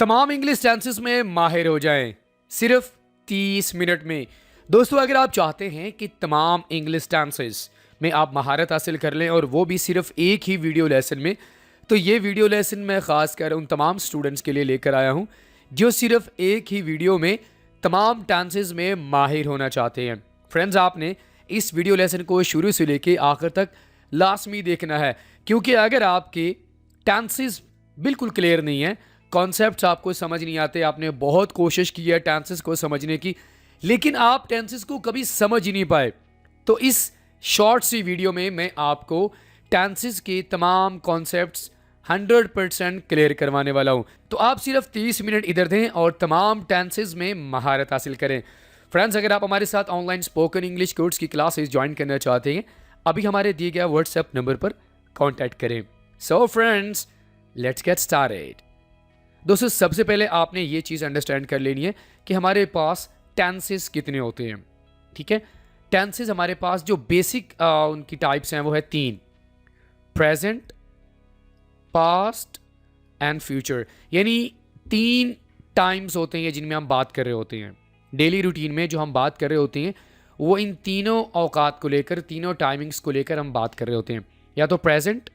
तमाम English tenses में माहिर हो जाएं सिर्फ 30 मिनट में। दोस्तों, अगर आप चाहते हैं कि तमाम इंग्लिश टेंसेस में आप महारत हासिल कर लें और वो भी सिर्फ एक ही वीडियो लेसन में, तो ये वीडियो लेसन मैं ख़ास कर उन तमाम स्टूडेंट्स के लिए लेकर आया हूँ जो सिर्फ एक ही वीडियो में तमाम टेंसेस में माहिर होना चाहते हैं। फ्रेंड्स, आपने इस वीडियो लेसन को शुरू से लेके आखिर तक लाजमी देखना है, क्योंकि अगर आपके टेंसेस बिल्कुल क्लियर नहीं है, कॉन्सेप्ट्स आपको समझ नहीं आते, आपने बहुत कोशिश की है टेंसेस को समझने की लेकिन आप टेंसेस को कभी समझ ही नहीं पाए, तो इस शॉर्ट सी वीडियो में मैं आपको टेंसेस के तमाम कॉन्सेप्ट्स 100% क्लियर करवाने वाला हूं। तो आप सिर्फ 30 मिनट इधर दें और तमाम टेंसेस में महारत हासिल करें। फ्रेंड्स, अगर आप हमारे साथ ऑनलाइन स्पोकन इंग्लिश कोर्स की क्लासेस ज्वाइन करना चाहते हैं, अभी हमारे दिए गए व्हाट्सएप नंबर पर कांटेक्ट करें। So friends, let's get started. दोस्तों, सबसे पहले आपने ये चीज़ अंडरस्टैंड कर लेनी है कि हमारे पास टेंसेस कितने होते हैं। ठीक है, टेंसेस हमारे पास जो बेसिक उनकी टाइप्स हैं वो है 3: प्रेजेंट, पास्ट एंड फ्यूचर। यानी 3 टाइम्स होते हैं जिनमें हम बात कर रहे होते हैं। डेली रूटीन में जो हम बात कर रहे होते हैं वो इन तीनों औकात को लेकर, तीनों टाइमिंग्स को लेकर हम बात कर रहे होते हैं, या तो प्रेजेंट,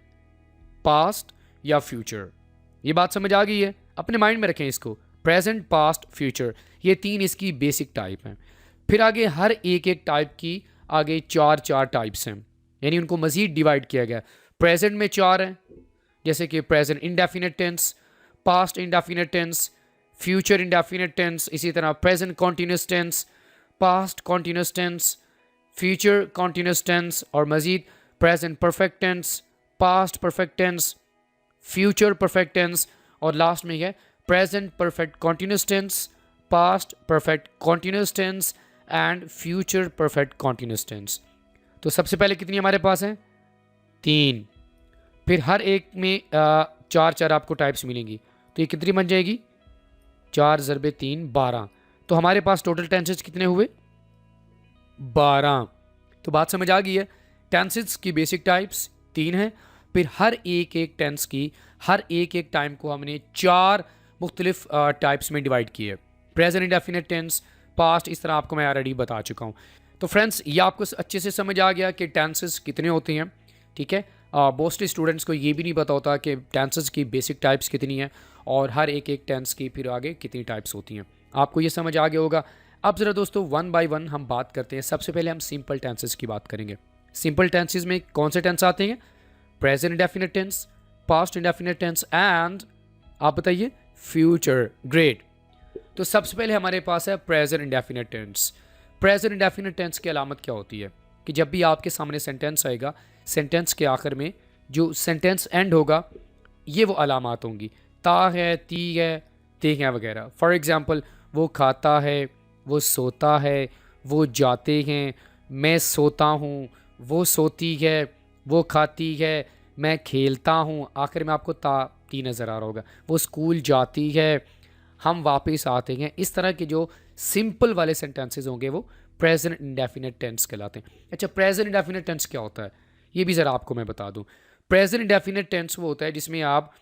पास्ट या फ्यूचर। ये बात समझ आ गई है? अपने माइंड में रखें इसको, प्रेजेंट, पास्ट, फ्यूचर, ये 3 इसकी बेसिक टाइप हैं। फिर आगे हर एक टाइप की आगे 4 टाइप्स हैं, यानी उनको मज़ीद डिवाइड किया गया। प्रेजेंट में 4 हैं, जैसे कि present indefinite tense, past indefinite tense, future indefinite tense, इसी तरह present continuous tense, past continuous tense, future continuous tense और मज़ीद present perfect tense, past perfect tense, future perfect tense और लास्ट में है present perfect continuous tense, past perfect continuous tense and future perfect continuous tense. तो सबसे पहले कितनी हमारे पास हैं? 3। फिर हर एक में 4 आपको टाइप्स मिलेंगी, तो ये कितनी बन जाएगी? 4 × 3 12। तो हमारे पास टोटल टेंसेस कितने हुए? 12। तो बात समझ आ गई है? टेंसेस की बेसिक टाइप्स 3 हैं, फिर हर एक टेंस की हर एक टाइम को हमने 4 मुख्तलिफ टाइप्स में डिवाइड किए। प्रेजेंट इंडेफिनिट टेंस, पास्ट, इस तरह आपको मैं ऑलरेडी बता चुका हूँ। तो फ्रेंड्स, ये आपको अच्छे से समझ आ गया कि टेंसेस कितने होते हैं। ठीक है, मोस्टली स्टूडेंट्स को ये भी नहीं पता होता कि टेंसेस की बेसिक टाइप्स कितनी हैं और हर एक टेंस की फिर आगे कितनी टाइप्स होती हैं। आपको ये समझ आ गया होगा। अब ज़रा दोस्तों 1 बाय 1 हम बात करते हैं। सबसे पहले हम सिंपल टेंसेस की बात करेंगे। सिंपल टेंसेस में कौन से टेंस आते हैं? Present indefinite tense, past indefinite tense and आप बताइए फ्यूचर। ग्रेट। तो सबसे पहले हमारे पास है present indefinite tense. Present indefinite tense की अलामत क्या होती है कि जब भी आपके सामने सेंटेंस आएगा, सेंटेंस के आखिर में जो सेंटेंस एंड होगा ये वो अलामात होंगी। ता है, ती है, ते हैं वगैरह। फॉर एग्ज़ाम्पल, वो खाता है, वो सोता है, वो जाते हैं, मैं सोता हूँ, वो सोती है, वो खाती है, मैं खेलता हूँ। आखिर में आपको ता ती नज़र आ रहा होगा। वो स्कूल जाती है, हम वापस आते हैं। इस तरह के जो सिंपल वाले सेंटेंसेस होंगे वो प्रेजेंट इंडेफिनिट टेंस कहलाते हैं। अच्छा, प्रेजेंट इंडेफिनिट टेंस क्या होता है ये भी ज़रा आपको मैं बता दूं। प्रेजेंट इंडेफिनिट टेंस वो होता है जिसमें आप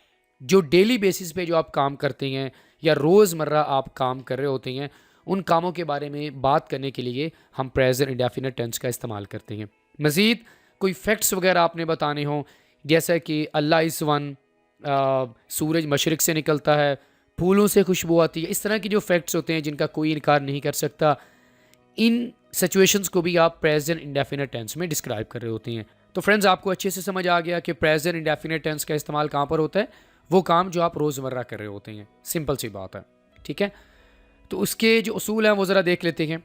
जो डेली बेसिस पे जो आप काम करते हैं या रोज़मर्रा आप काम कर रहे होते हैं, उन कामों के बारे में बात करने के लिए हम प्रेजेंट इंडेफिनिट टेंस का इस्तेमाल करते हैं। मज़ीद कोई फैक्ट्स वगैरह आपने बताने हों, जैसा कि अल्लाह इज़ वन, सूरज मशरिक़ से निकलता है, फूलों से खुशबू आती है, इस तरह की जो फैक्ट्स होते हैं जिनका कोई इनकार नहीं कर सकता, इन सिचुएशंस को भी आप प्रेजेंट इंडेफिनिट टेंस में डिस्क्राइब कर रहे होते हैं। तो फ्रेंड्स, आपको अच्छे से समझ आ गया कि प्रेजेंट इंडेफिनिट टेंस का इस्तेमाल कहाँ पर होता है? वो काम जो आप रोज़मर्रा कर रहे होते हैं। सिंपल सी बात है। ठीक है, तो उसके जो उसूल हैं वो ज़रा देख लेते हैं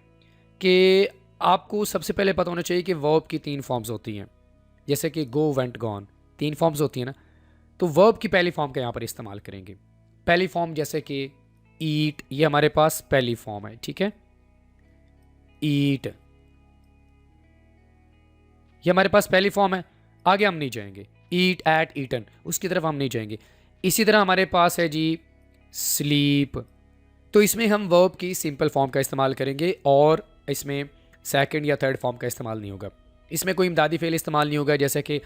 कि आपको सबसे पहले पता होना चाहिए कि वर्ब की 3 फॉर्म्स होती हैं। जैसे कि गो, वेंट, गॉन, 3 फॉर्म्स होती हैं ना। तो वर्ब की पहली फॉर्म का यहाँ पर इस्तेमाल करेंगे। पहली फॉर्म जैसे कि ईट, ये हमारे पास पहली फॉर्म है। ठीक है, ईट ये हमारे पास पहली फॉर्म है। आगे हम नहीं जाएंगे। ईट, एट, ईटन, उसकी तरफ हम नहीं जाएंगे। इसी तरह हमारे पास है जी स्लीप। तो इसमें हम वर्ब की सिंपल फॉर्म का इस्तेमाल करेंगे और इसमें सेकंड या थर्ड फॉर्म का इस्तेमाल नहीं होगा। इसमें कोई इमदादी फेल इस्तेमाल नहीं होगा, जैसे कि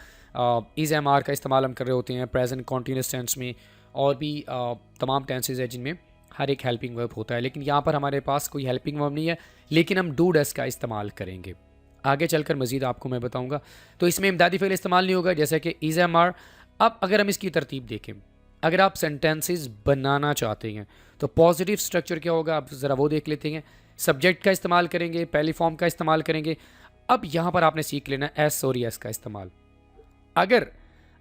इज़ एम आर का इस्तेमाल हम कर रहे होते हैं प्रेजेंट कॉन्टीन्यूस टेंस में, और भी तमाम टेंसेज है जिनमें हर एक हेल्पिंग वर्ब होता है, लेकिन यहाँ पर हमारे पास कोई हेल्पिंग वर्ब नहीं है, लेकिन हम डू डस का इस्तेमाल करेंगे। आगे चलकर मज़ीद आपको मैं बताऊँगा। तो इसमें इमदादी फ़ेल इस्तेमाल नहीं होगा, जैसे कि इज़ एम आर। अब अगर हम इसकी तरतीब देखें, अगर आप सेंटेंसेस बनाना चाहते हैं तो पॉजिटिव स्ट्रक्चर क्या होगा, आप ज़रा वो देख लेते हैं। सब्जेक्ट का इस्तेमाल करेंगे, पहली फॉर्म का इस्तेमाल करेंगे। अब यहाँ पर आपने सीख लेना एस और एस का इस्तेमाल। अगर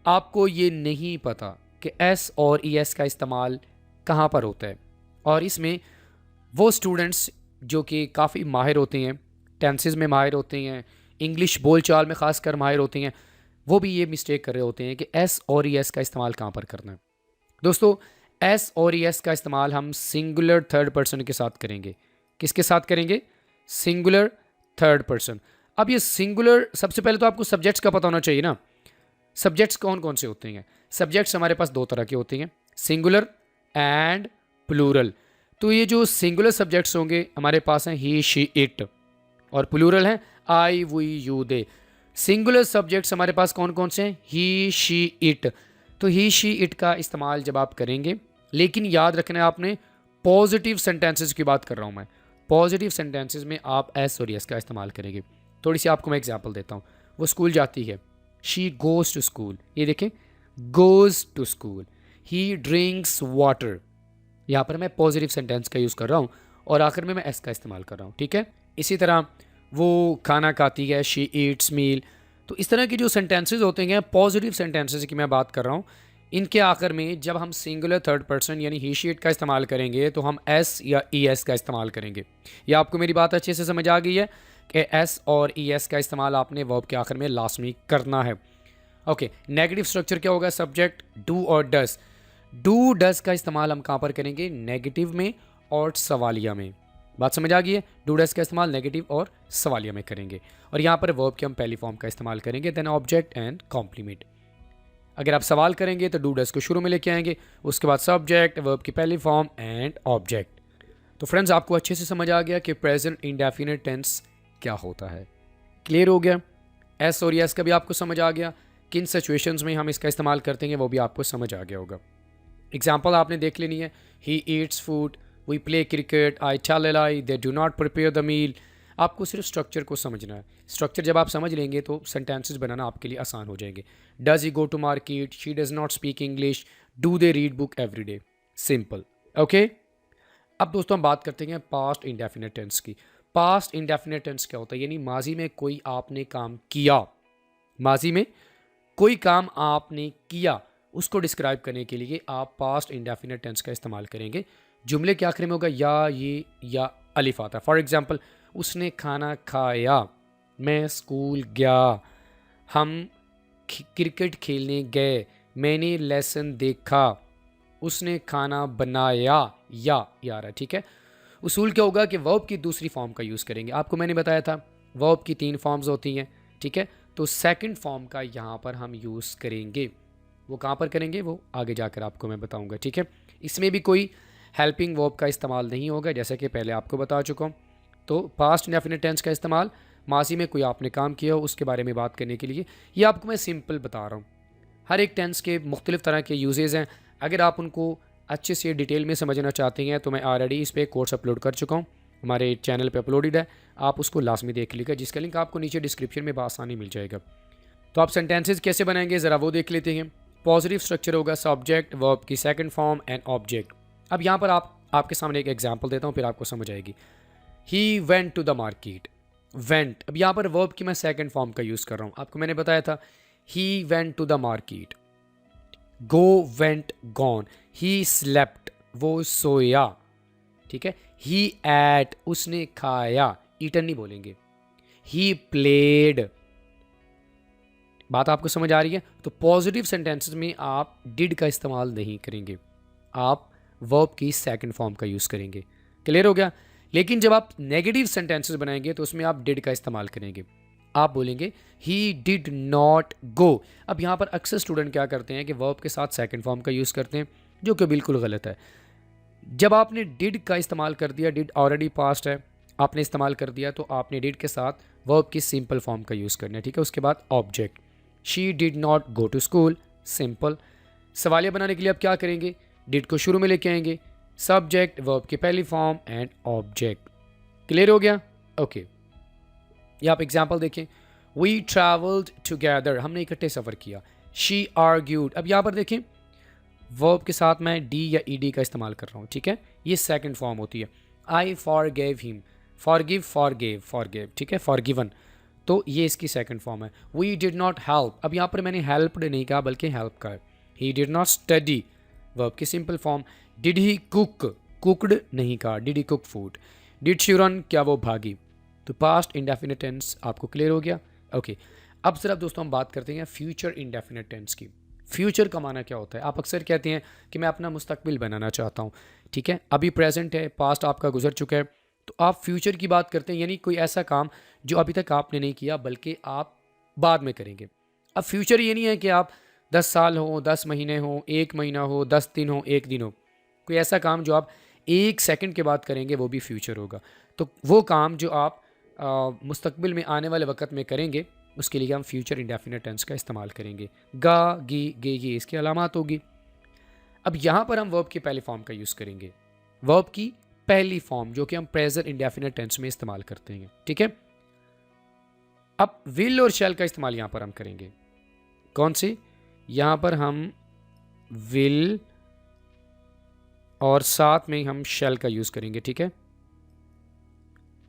आपको ये नहीं पता कि एस और ई एस का इस्तेमाल कहाँ पर होता है, और इसमें वो स्टूडेंट्स जो कि काफ़ी माहिर होते हैं, टेंसेस में माहिर होते हैं, इंग्लिश बोलचाल में ख़ासकर माहिर होते हैं, वो भी ये मिस्टेक कर रहे होते हैं कि एस और ई एस का इस्तेमाल कहाँ पर करना है। दोस्तों, एस और ई एस का इस्तेमाल हम सिंगुलर थर्ड पर्सन के साथ करेंगे। किसके साथ करेंगे? Singular third person. अब ये सिंगुलर, सबसे पहले तो आपको सब्जेक्ट्स का पता होना चाहिए ना। सब्जेक्ट्स कौन कौन से होते हैं? सब्जेक्ट्स हमारे पास दो तरह के होते हैं, सिंगुलर एंड प्लूरल। तो ये जो सिंगुलर सब्जेक्ट्स होंगे हमारे पास हैं ही, शी, इट, और प्लूरल हैं I, we, you, they. Singular subjects हमारे पास कौन कौन से हैं? He, she, it. तो ही, शी, इट का इस्तेमाल जब आप करेंगे, लेकिन याद रखना है आपने, पॉजिटिव सेंटेंसेस की बात कर रहा हूँ मैं। पॉजिटिव सेंटेंसेस में आप एस और यस का इस्तेमाल करेंगे। थोड़ी सी आपको मैं एग्जांपल देता हूँ। वो स्कूल जाती है, शी गोज़ टू स्कूल। ये देखें, goes to school. He drinks water. यहाँ पर मैं पॉजिटिव सेंटेंस का यूज़ कर रहा हूँ और आखिर में मैं एस का इस्तेमाल कर रहा हूँ, ठीक है। इसी तरह वो खाना खाती है, शी ईट्स मील। तो इस तरह के जो सेंटेंसेस होते हैं, पॉजिटिव सेंटेंसेस की मैं बात कर रहा हूँ, इनके आखिर में जब हम सिंगुलर थर्ड पर्सन यानी ही, शी, इट का इस्तेमाल करेंगे तो हम एस या ई एस का इस्तेमाल करेंगे। ये आपको मेरी बात अच्छे से समझ आ गई है कि एस और ई एस का इस्तेमाल आपने वर्ब के आखिर में लाजमी करना है। ओके, नेगेटिव स्ट्रक्चर क्या होगा? सब्जेक्ट डू और डस। डू डस का इस्तेमाल हम कहाँ पर करेंगे? नेगेटिव में और सवालिया में। बात समझ आ गई है? डू डस का इस्तेमाल नेगेटिव और सवालिया में करेंगे, और यहाँ पर वर्ब के हम पहली फॉर्म का इस्तेमाल करेंगे, देन ऑब्जेक्ट एंड कॉम्प्लीमेंट। अगर आप सवाल करेंगे तो डू डस को शुरू में लेके आएंगे, उसके बाद सब्जेक्ट, वर्ब की पहली फॉर्म एंड ऑब्जेक्ट। तो फ्रेंड्स, आपको अच्छे से समझ आ गया कि प्रेजेंट इंडेफिनिट टेंस क्या होता है। क्लियर हो गया? एस और यस का भी आपको समझ आ गया, किन सिचुएशंस में हम इसका इस्तेमाल करते हैं वो भी आपको समझ आ गया होगा। एग्जाम्पल आपने देख लेनी है, he eats food, we play cricket, I tell a lie, they do not prepare the meal. आपको सिर्फ स्ट्रक्चर को समझना है। स्ट्रक्चर जब आप समझ लेंगे तो सेंटेंसेस बनाना आपके लिए आसान हो जाएंगे। Does he go to market, she does not speak English, do they read book every day. Simple. Okay, अब दोस्तों हम बात करते हैं पास्ट इंडेफिनिट टेंस की। पास्ट इंडेफिनिट टेंस क्या होता है? यानी माजी में कोई आपने काम किया, माजी में कोई काम आपने किया, उसको डिस्क्राइब करने के लिए आप पास्ट इंडेफिनिट टेंस का इस्तेमाल करेंगे। जुमले के आखिर में होगा या, ये या अलिफ आता है। फॉर एग्जाम्पल, उसने खाना खाया, मैं स्कूल गया, हम क्रिकेट खेलने गए, मैंने लेसन देखा, उसने खाना बनाया, या आ रहा है, ठीक है। उसूल क्या होगा कि वर्ब की दूसरी फॉर्म का यूज़ करेंगे। आपको मैंने बताया था वर्ब की 3 फॉर्म्स होती हैं, ठीक है। तो सेकंड फॉर्म का यहाँ पर हम यूज़ करेंगे। वो कहाँ पर करेंगे वो आगे जाकर आपको मैं बताऊँगा, ठीक है। इसमें भी कोई हेल्पिंग वर्ब का इस्तेमाल नहीं होगा, जैसे कि पहले आपको बता चुका हूँ। तो पास्ट इंडेफिनिट टेंस का इस्तेमाल माजी में कोई आपने काम किया हो उसके बारे में बात करने के लिए, ये आपको मैं सिंपल बता रहा हूँ। हर एक टेंस के मुख्तलिफ तरह के यूजेज़ हैं। अगर आप उनको अच्छे से डिटेल में समझना चाहते हैं तो मैं ऑलरेडी इस पर कोर्स अपलोड कर चुका हूँ, हमारे चैनल पे अपलोडेड है, आप उसको लाजमी देख लीजिएगा, जिसका लिंक आपको नीचे डिस्क्रिप्शन में बआसानी मिल जाएगा। तो आप सेंटेंसेस कैसे बनाएंगे ज़रा वो देख लेते हैं। पॉजिटिव स्ट्रक्चर होगा सब्जेक्ट, वर्ब की सेकंड फॉर्म एंड ऑब्जेक्ट। अब यहाँ पर आपके सामने एक एग्जांपल देता हूँ, फिर आपको समझ आएगी। He went to the market, went. अब यहाँ पर वर्ब की मैं सेकंड फॉर्म का यूज़ कर रहा हूँ। आपको मैंने बताया था he went to the market, go went gone, he slept वो सोया, ठीक है। ही एट उसने खाया, ईटन नहीं बोलेंगे। He played. बात आपको समझ आ रही है? तो पॉजिटिव सेंटेंसेस में आप डिड का इस्तेमाल नहीं करेंगे, आप वर्ब की सेकंड फॉर्म का यूज़ करेंगे। क्लियर हो गया? लेकिन जब आप नेगेटिव सेंटेंसेस बनाएंगे तो उसमें आप डिड का इस्तेमाल करेंगे। आप बोलेंगे ही डिड नॉट गो। अब यहाँ पर अक्सर स्टूडेंट क्या करते हैं कि वर्ब के साथ सेकंड फॉर्म का यूज़ करते हैं, जो कि बिल्कुल गलत है। जब आपने डिड का इस्तेमाल कर दिया, डिड ऑलरेडी पास्ट है, आपने इस्तेमाल कर दिया, तो आपने डिड के साथ वर्ब की सिंपल फॉर्म का यूज़ करना है, ठीक है। उसके बाद object, she did not go to school, simple. सवालिया बनाने के लिए आप क्या करेंगे? डिड को शुरू में लेके आएंगे, सब्जेक्ट, वर्ब की पहली फॉर्म एंड ऑब्जेक्ट। क्लियर हो गया? ओके ये आप एग्जाम्पल देखें। वी ट्रैवल्ड टुगेदर, हमने इकट्ठे सफ़र किया। शी आर्ग्यूड, अब यहाँ पर देखें वर्ब के साथ मैं डी या ई डी का इस्तेमाल कर रहा हूँ, ठीक है, ये सेकंड फॉर्म होती है। I forgave him, forgive forgave forgave, ठीक है, फॉरगिवन, तो ये इसकी सेकंड फॉर्म है। वी डिड नॉट हेल्प, अब यहाँ पर मैंने हेल्प्ड नहीं कहा बल्कि हेल्प का है। He did not study, verb की simple form. Did he cook, cooked नहीं कहा, did he cook food. Did she run, क्या वो भागी। तो पास्ट इंडेफिनिट टेंस आपको क्लियर हो गया? ओके अब सिर्फ दोस्तों हम बात करते हैं फ्यूचर इंडेफिनिट टेंस की। फ्यूचर का माना क्या होता है? आप अक्सर कहते हैं कि मैं अपना मुस्तकबिल बनाना चाहता हूँ, ठीक है, अभी प्रेजेंट है, पास्ट आपका गुजर चुका है, तो आप फ्यूचर की बात करते हैं, यानी कोई ऐसा काम जो अभी तक आपने नहीं किया बल्कि आप बाद में करेंगे। अब फ्यूचर ये नहीं है कि आप 10 साल हो, 10 महीने हो, 1 महीना हो, 10 दिन हो, 1 दिन हो, कोई ऐसा काम जो आप 1 सेकंड के बाद करेंगे वो भी फ्यूचर होगा। तो वो काम जो आप मुस्तकबिल में आने वाले वक्त में करेंगे उसके लिए हम फ्यूचर इंडेफिनिट टेंस का इस्तेमाल करेंगे। गा, गी, गे, ये इसकी अलामत होगी। अब यहाँ पर हम वर्ब की पहली फॉर्म का यूज़ करेंगे, वर्ब की पहली फॉर्म जो कि हम प्रेजेंट इंडेफिनिट टेंस में इस्तेमाल करते हैं, ठीक है। अब विल और शैल का इस्तेमाल यहाँ पर हम करेंगे। कौन सी? यहाँ पर हम विल और साथ में हम शैल का यूज़ करेंगे, ठीक है।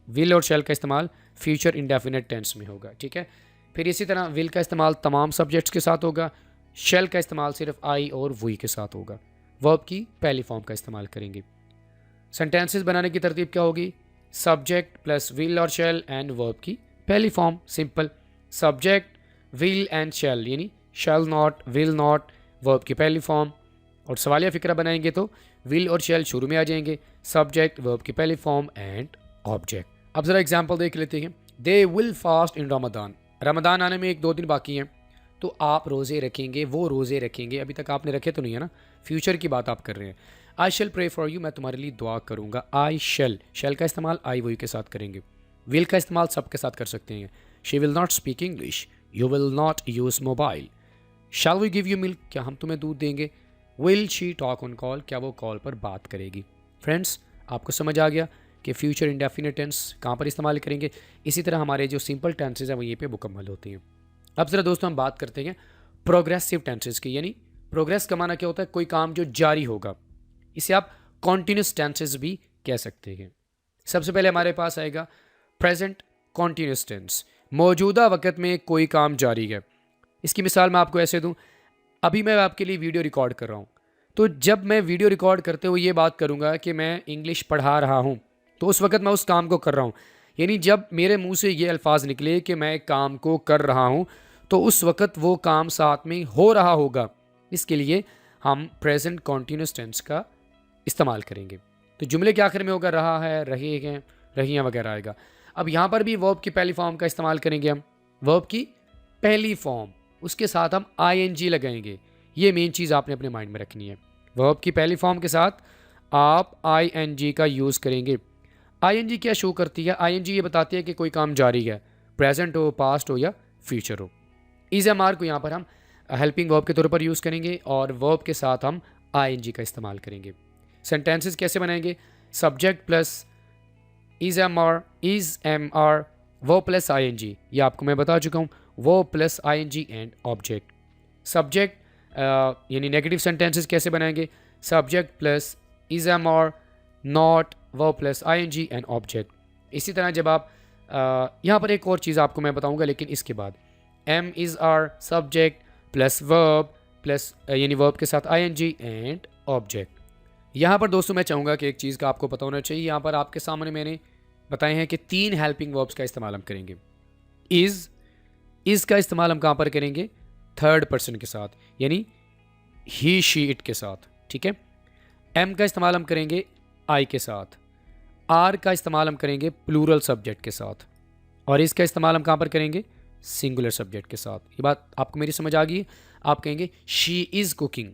विल और शैल का इस्तेमाल फ्यूचर इंडेफिनिट टेंस में होगा, ठीक है। फिर इसी तरह विल का इस्तेमाल तमाम सब्जेक्ट्स के साथ होगा, शैल का इस्तेमाल सिर्फ आई और वी के साथ होगा। वर्ब की पहली फॉर्म का इस्तेमाल करेंगे। सेंटेंसेस बनाने की तरतीब क्या होगी? सब्जेक्ट प्लस विल और शैल एंड वर्ब की पहली form, simple. Subject will and shall, यानी shall not, will not, verb की पहली फॉर्म। और सवालिया फिक्रा बनाएंगे तो विल और शैल शुरू में आ जाएंगे, सब्जेक्ट, वर्ब की पहली फॉर्म एंड ऑब्जेक्ट। अब ज़रा एग्जाम्पल देख लेते हैं। They will fast in Ramadan, Ramadan आने में 1-2 दिन बाकी हैं, तो आप रोज़े रखेंगे, वो रोज़े रखेंगे, अभी तक आपने रखे तो नहीं है ना, फ्यूचर की बात आप कर रहे हैं। I shall pray for you, मैं तुम्हारे लिए दुआ करूँगा। आई शेल, शेल का इस्तेमाल आई वही के साथ करेंगे। विल का इस्तेमाल सब के साथ कर सकते हैं। She will not speak English, you will not use mobile. Shall we give you milk, क्या हम तुम्हें दूध देंगे। Will she talk on call, क्या वो कॉल पर बात करेगी। फ्रेंड्स आपको समझ आ गया कि फ्यूचर इंडेफिनिट टेंस कहाँ पर इस्तेमाल करेंगे। इसी तरह हमारे जो सिंपल टेंसेज हैं वो ये पे मुकम्मल होती हैं। अब ज़रा दोस्तों हम बात करते हैं प्रोग्रेसिव टेंसेज की, यानी प्रोग्रेस का माना क्या होता है? कोई काम जो जारी होगा, इसे आप कॉन्टीन्यूस टेंसेज भी कह सकते हैं। सबसे पहले हमारे पास आएगा प्रेजेंट कॉन्टीन्यूस टेंस, मौजूदा वक्त में कोई काम जारी है। इसकी मिसाल मैं आपको ऐसे दूं, अभी मैं आपके लिए वीडियो रिकॉर्ड कर रहा हूँ, तो जब मैं वीडियो रिकॉर्ड करते हुए ये बात करूँगा कि मैं इंग्लिश पढ़ा रहा हूँ, तो उस वक्त मैं उस काम को कर रहा हूँ, यानी जब मेरे मुंह से ये अल्फाज निकले कि मैं काम को कर रहा हूँ, तो उस वक्त वो काम साथ में हो रहा होगा। इसके लिए हम प्रेजेंट कॉन्टीन्यूस टेंस का इस्तेमाल करेंगे। तो जुमले के आखिर में होगा रहा है, रहे हैं, रहियाँ वगैरह आएगा। अब यहाँ पर भी वर्ब की पहली फॉर्म का इस्तेमाल करेंगे हम, वर्ब की पहली फॉर्म, उसके साथ हम आईएनजी लगाएंगे। ये मेन चीज़ आपने अपने माइंड में रखनी है। वर्ब की पहली फॉर्म के साथ आप आईएनजी का यूज़ करेंगे। आईएनजी क्या शो करती है? आईएनजी ये बताती है कि कोई काम जारी है, प्रेजेंट हो, पास्ट हो या फ्यूचर हो। इज़-एम-आर को यहाँ पर हम हेल्पिंग वर्ब के तौर पर यूज़ करेंगे और वर्ब के साथ हम आईएनजी का इस्तेमाल करेंगे। सेंटेंसेस कैसे बनाएंगे? Subject plus is am are, verb plus ING, ये आपको मैं बता चुका हूँ, verb plus ING and object. Subject यानी नेगेटिव सेंटेंसेस कैसे बनाएंगे? Subject plus is am are, not, verb plus ING and object. इसी तरह जब आप यहाँ पर एक और चीज़ आपको मैं बताऊँगा लेकिन इसके बाद, am is are, subject plus verb plus यानी वर्ब के साथ आईएनजी एंड ऑब्जेक्ट। यहाँ पर दोस्तों मैं चाहूँगा कि एक चीज़ का आपको पता होना चाहिए, यहाँ पर आपके सामने मैंने बताए हैं कि 3 हेल्पिंग वर्ब्स का इस्तेमाल हम करेंगे। इज़ का इस्तेमाल हम कहाँ पर करेंगे? थर्ड पर्सन के साथ, यानी ही, शी, इट के साथ, ठीक है। एम का इस्तेमाल हम करेंगे आई के साथ। आर का इस्तेमाल हम करेंगे प्लूरल सब्जेक्ट के साथ। और इसका इस्तेमाल हम कहाँ पर करेंगे? सिंगुलर सब्जेक्ट के साथ। ये बात आपको मेरी समझ आ गई? आप कहेंगे she is cooking,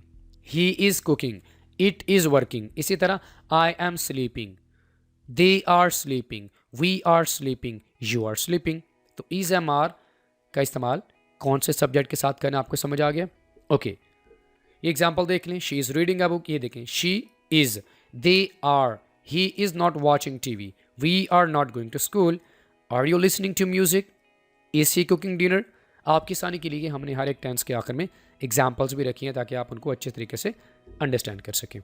he is cooking, it is working. इसी तरह I am sleeping, they are sleeping, we are sleeping, you are sleeping. तो इज़ एम आर का इस्तेमाल कौन से सब्जेक्ट के साथ करना आपको समझ आ गया? ओके ये एग्जाम्पल देख लें। She is reading a book, ये देखें she is, they are, he is not watching TV, we are not going to school, are you listening to music, is he cooking dinner. आपकी आसानी के लिए हमने हर एक टेंस के आखिर में एग्जाम्पल्स भी रखी हैं ताकि आप उनको अच्छे तरीके से अंडरस्टैंड कर सकें।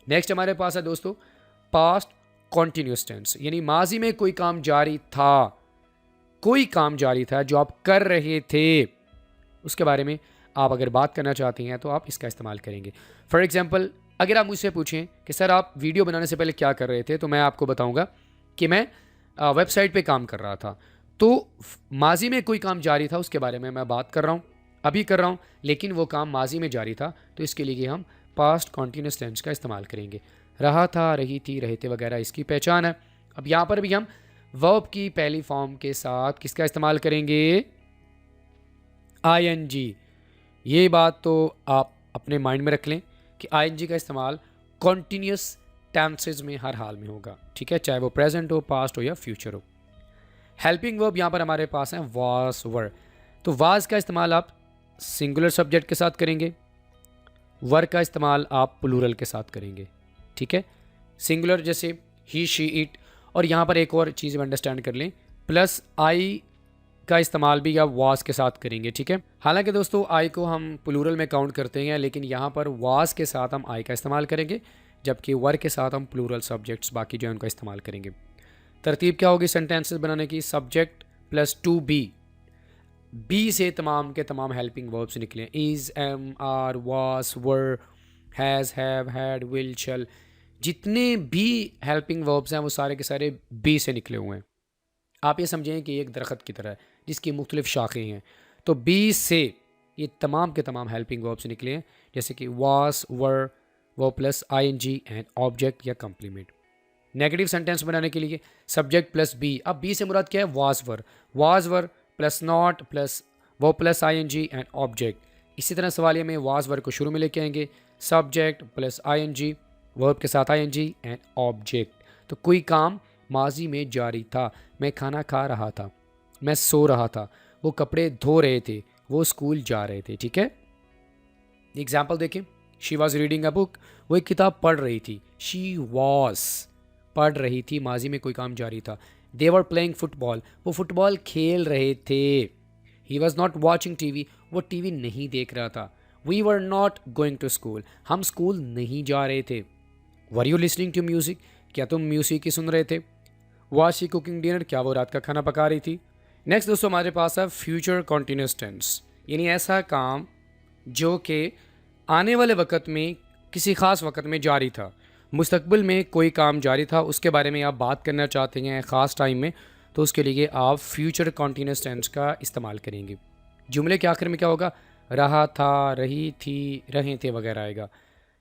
नेक्स्ट हमारे पास है दोस्तों पास्ट कॉन्टिन्यूस टेंस, यानी माजी में कोई काम जारी था, कोई काम जारी था जो आप कर रहे थे, उसके बारे में आप अगर बात करना चाहती हैं तो आप इसका इस्तेमाल करेंगे। फॉर एग्जाम्पल, अगर आप मुझसे पूछें कि सर आप वीडियो बनाने से पहले क्या कर रहे थे, तो मैं आपको बताऊंगा कि मैं वेबसाइट पे काम कर रहा था। तो माजी में कोई काम जारी था उसके बारे में मैं बात कर रहा हूँ, अभी कर रहा हूँ, लेकिन वो काम माजी में जारी था, तो इसके लिए हम पास्ट कॉन्टिन्यूस टेंस का इस्तेमाल करेंगे। रहा था, रही थी, रहे थे वगैरह इसकी पहचान है। अब यहाँ पर भी हम वर्ब की पहली फॉर्म के साथ किसका इस्तेमाल करेंगे? आईएनजी। ये बात तो आप अपने माइंड में रख लें कि आईएनजी का इस्तेमाल कॉन्टिन्यूस टेंसेज में हर हाल में होगा, ठीक है, चाहे वो प्रेजेंट हो, पास्ट हो या फ्यूचर हो। हेल्पिंग वर्ब यहाँ पर हमारे पास है वाज वर। तो वाज का इस्तेमाल आप सिंगुलर सब्जेक्ट के साथ करेंगे, वर का इस्तेमाल आप प्लूरल के साथ करेंगे, ठीक है। सिंगुलर जैसे ही, शी, इट, और यहाँ पर एक और चीज़ अंडरस्टैंड कर लें, प्लस आई का इस्तेमाल भी आप वाज के साथ करेंगे, ठीक है। हालांकि दोस्तों आई को हम प्लूरल में काउंट करते हैं, लेकिन यहाँ पर वाज के साथ हम आई का इस्तेमाल करेंगे, जबकि वर के साथ हम प्लूरल सब्जेक्ट्स बाकी जो है उनका इस्तेमाल करेंगे। तरतीब क्या होगी सेंटेंसेस बनाने की? Subject plus to be, B से तमाम के तमाम हेल्पिंग वर्ब्स निकले, is, am, are, was, were, has, have, had, will, शल, जितने भी हेल्पिंग वर्ब्स हैं वो सारे के सारे बी से निकले हुए हैं। आप ये समझें कि एक दरख्त की तरह है जिसकी मुख्तलिफ शाखें हैं, तो बी से ये तमाम के तमाम हेल्पिंग वर्ब्स निकले हैं, जैसे कि वाज, वर, वो प्लस आईएनजी एंड ऑब्जेक्ट या कंप्लीमेंट। नेगेटिव सेंटेंस बनाने के लिए सब्जेक्ट प्लस बी, अब बी से मुराद क्या है? Was were plus not plus वो प्लस आईएनजी एंड ऑब्जेक्ट। इसी तरह सवालिया में वाज वर को शुरू में लेके आएंगे, सब्जेक्ट प्लस आईएनजी, वर्ब के साथ आईएनजी एंड ऑब्जेक्ट। तो कोई काम माजी में जारी था, मैं खाना खा रहा था, मैं सो रहा था, वो कपड़े धो रहे थे, वो स्कूल जा रहे थे, ठीक है। एग्जाम्पल देखें, she was reading a book, वो एक किताब पढ़ रही थी, शी वॉज पढ़ रही थी, माजी में कोई काम जारी था। दे वर प्लेइंग फुटबॉल, वो फुटबॉल खेल रहे थे। He was not watching TV, वो टीवी नहीं देख रहा था। We were not going to school, हम स्कूल नहीं जा रहे थे। Were you listening to music, क्या तुम म्यूजिक ही सुन रहे थे। वॉज शी कुकिंग डिनर, क्या वो रात का खाना पका रही थी। नेक्स्ट दोस्तों हमारे पास है फ्यूचर कॉन्टिन्यूस टेंस, यानी ऐसा काम जो कि आने वाले वक्त में किसी ख़ास वक्त में जारी था, मुस्तकबिल में कोई काम जारी था, उसके बारे में आप बात करना चाहते हैं ख़ास टाइम में, तो उसके लिए आप फ्यूचर कॉन्टिन्यूस टेंस का इस्तेमाल करेंगे। जुमले के आखिर में क्या होगा? रहा था, रही थी, रहे थे वगैरह आएगा,